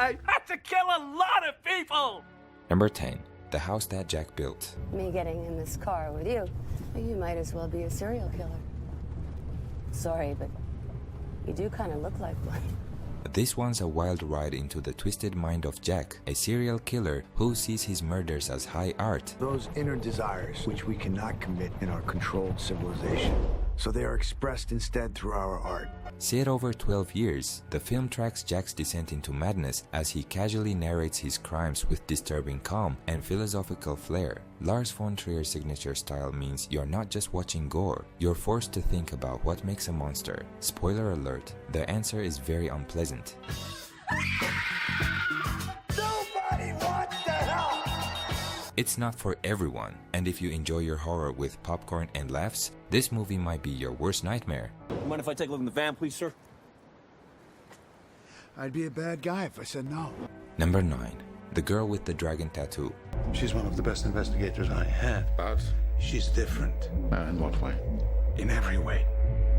I had to kill a lot of people! Number 10. The House That Jack Built. Me getting in this car with you, you might as well be a serial killer. Sorry, but you do kind of look like one. This one's a wild ride into the twisted mind of Jack, a serial killer who sees his murders as high art. Those inner desires which we cannot commit in our controlled civilization. So they are expressed instead through our art. Set over 12 years, the film tracks Jack's descent into madness as he casually narrates his crimes with disturbing calm and philosophical flair. Lars von Trier's signature style means you're not just watching gore, you're forced to think about what makes a monster. Spoiler alert, the answer is very unpleasant. Nobody wants to help! It's not for everyone, and if you enjoy your horror with popcorn and laughs, this movie might be your worst nightmare. Mind if I take a look in the van, please, sir? I'd be a bad guy if I said no. Number 9. The Girl with the Dragon Tattoo. She's one of the best investigators I have. But She's different. in what way? In every way.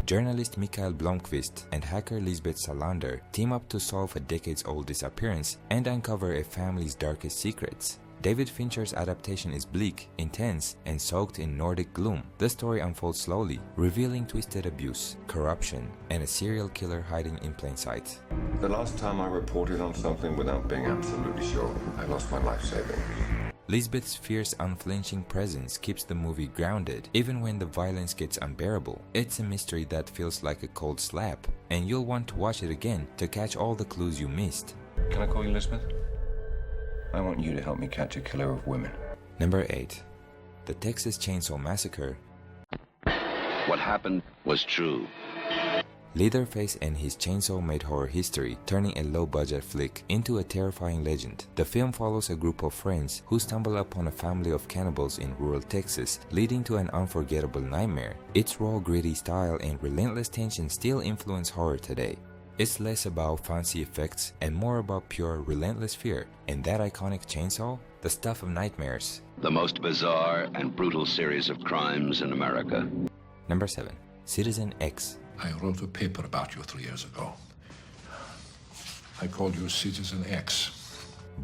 Journalist Mikael Blomqvist and hacker Lisbeth Salander team up to solve a decades-old disappearance and uncover a family's darkest secrets. David Fincher's adaptation is bleak, intense, and soaked in Nordic gloom. The story unfolds slowly, revealing twisted abuse, corruption, and a serial killer hiding in plain sight. The last time I reported on something without being absolutely sure, I lost my life savings. Lisbeth's fierce, unflinching presence keeps the movie grounded, even when the violence gets unbearable. It's a mystery that feels like a cold slap, and you'll want to watch it again to catch all the clues you missed. Can I call you Lisbeth? I want you to help me catch a killer of women. Number 8. The Texas Chainsaw Massacre. What happened was true. Leatherface and his chainsaw made horror history, turning a low-budget flick into a terrifying legend. The film follows a group of friends who stumble upon a family of cannibals in rural Texas, leading to an unforgettable nightmare. Its raw, gritty style and relentless tension still influence horror today. It's less about fancy effects and more about pure, relentless fear. And that iconic chainsaw? The stuff of nightmares. The most bizarre and brutal series of crimes in America. Number 7. Citizen X. I wrote a paper about you 3 years ago. I called you Citizen X.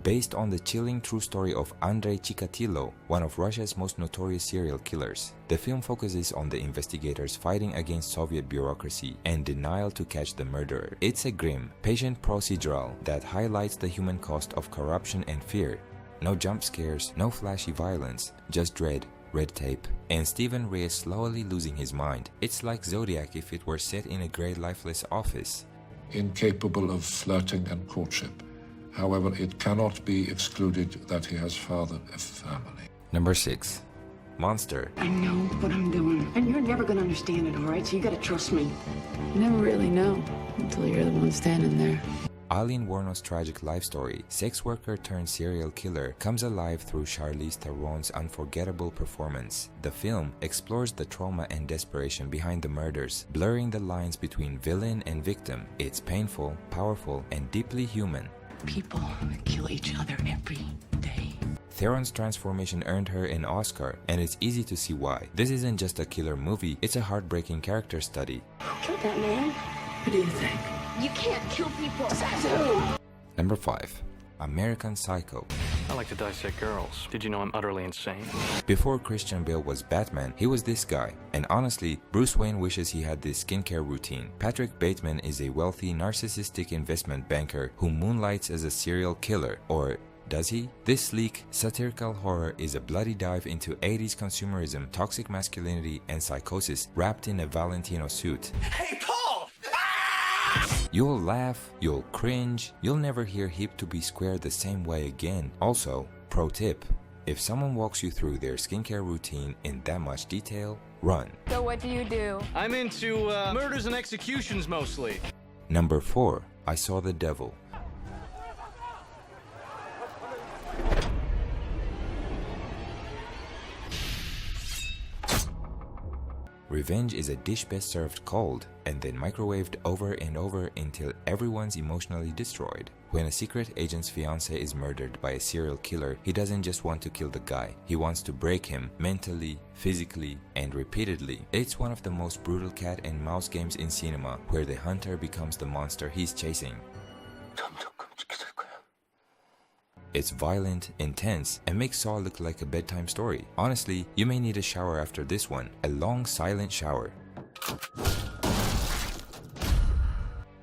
Based on the chilling true story of Andrei Chikatilo, one of Russia's most notorious serial killers. The film focuses on the investigators fighting against Soviet bureaucracy and denial to catch the murderer. It's a grim, patient procedural that highlights the human cost of corruption and fear. No jump scares, no flashy violence, just dread, red tape, and Stephen Reyes slowly losing his mind. It's like Zodiac if it were set in a grey, lifeless office. Incapable of flirting and courtship. However, it cannot be excluded that he has fathered a family. Number 6. Monster. I know what I'm doing, and you're never gonna understand it, all right? So you gotta trust me. You never really know until you're the one standing there. Aileen Wuornos' tragic life story, sex worker turned serial killer, comes alive through Charlize Theron's unforgettable performance. The film explores the trauma and desperation behind the murders, blurring the lines between villain and victim. It's painful, powerful, and deeply human. People kill each other every day. Theron's transformation earned her an Oscar, and it's easy to see why. This isn't just a killer movie, it's a heartbreaking character study. Who killed that man? What do you think? You can't kill people. Number 5. American Psycho. I like to dissect girls. Did you know I'm utterly insane? Before Christian Bale was Batman, he was this guy. And honestly, Bruce Wayne wishes he had this skincare routine. Patrick Bateman is a wealthy, narcissistic investment banker who moonlights as a serial killer. Or does he? This sleek, satirical horror is a bloody dive into 80s consumerism, toxic masculinity, and psychosis wrapped in a Valentino suit. Hey, Paul! You'll laugh, you'll cringe, you'll never hear hip to be square the same way again. Also, pro tip, if someone walks you through their skincare routine in that much detail, run. So what do? I'm into murders and executions mostly. Number 4. I Saw the Devil. Revenge is a dish best served cold and then microwaved over and over until everyone's emotionally destroyed. When a secret agent's fiancé is murdered by a serial killer, he doesn't just want to kill the guy. He wants to break him mentally, physically, and repeatedly. It's one of the most brutal cat and mouse games in cinema, where the hunter becomes the monster he's chasing. It's violent, intense, and makes Saw look like a bedtime story. Honestly, you may need a shower after this one, a long silent shower.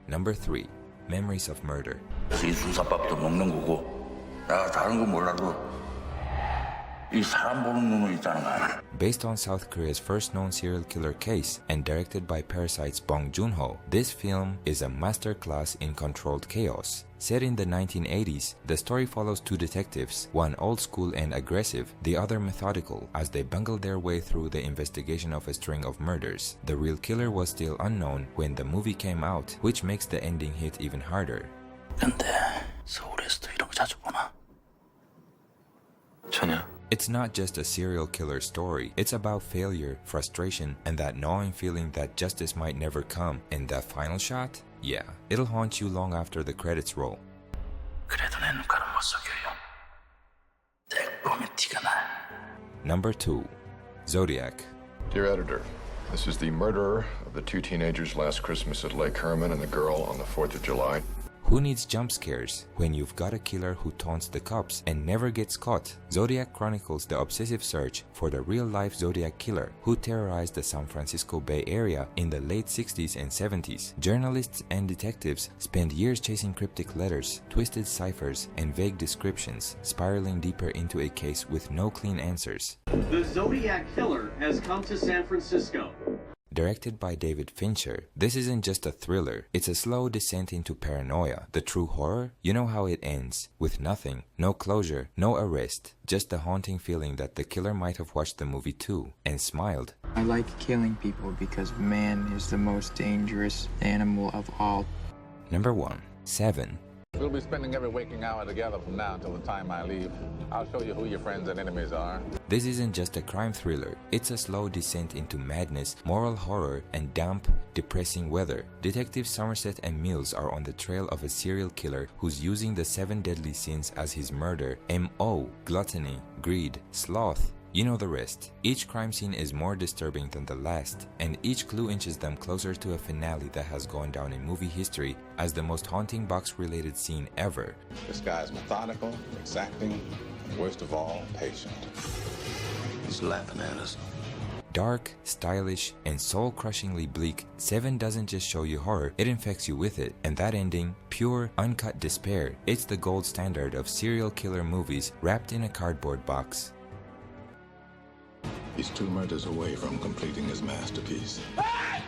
Number 3. Memories of Murder. Based on South Korea's first known serial killer case and directed by Parasite's Bong Joon-ho, this film is a masterclass in controlled chaos. Set in the 1980s, the story follows two detectives, one old school and aggressive, the other methodical, as they bungle their way through the investigation of a string of murders. The real killer was still unknown when the movie came out, which makes the ending hit even harder. It's not just a serial killer story, it's about failure, frustration, and that gnawing feeling that justice might never come. And that final shot? Yeah, it'll haunt you long after the credits roll. Number 2. Zodiac. Dear editor, this is the murderer of the two teenagers last Christmas at Lake Herman and the girl on the 4th of July. Who needs jump scares when you've got a killer who taunts the cops and never gets caught? Zodiac chronicles the obsessive search for the real-life Zodiac killer who terrorized the San Francisco Bay Area in the late 60s and 70s. Journalists and detectives spend years chasing cryptic letters, twisted ciphers, and vague descriptions, spiraling deeper into a case with no clean answers. The Zodiac killer has come to San Francisco. Directed by David Fincher, this isn't just a thriller, it's a slow descent into paranoia. The true horror? You know how it ends, with nothing, no closure, no arrest, just the haunting feeling that the killer might have watched the movie too, and smiled. I like killing people because man is the most dangerous animal of all. Number 1. Seven. We'll be spending every waking hour together from now until the time I leave. I'll show you who your friends and enemies are. This isn't just a crime thriller. It's a slow descent into madness, moral horror, and damp, depressing weather. Detectives Somerset and Mills are on the trail of a serial killer who's using the 7 deadly sins as his murder. M.O. Gluttony, greed, sloth. You know the rest. Each crime scene is more disturbing than the last, and each clue inches them closer to a finale that has gone down in movie history as the most haunting box-related scene ever. This guy's methodical, exacting, and worst of all, patient. He's laughing at us. Dark, stylish, and soul-crushingly bleak, Seven doesn't just show you horror, it infects you with it. And that ending, pure, uncut despair, it's the gold standard of serial killer movies wrapped in a cardboard box. He's 2 murders away from completing his masterpiece. Hey!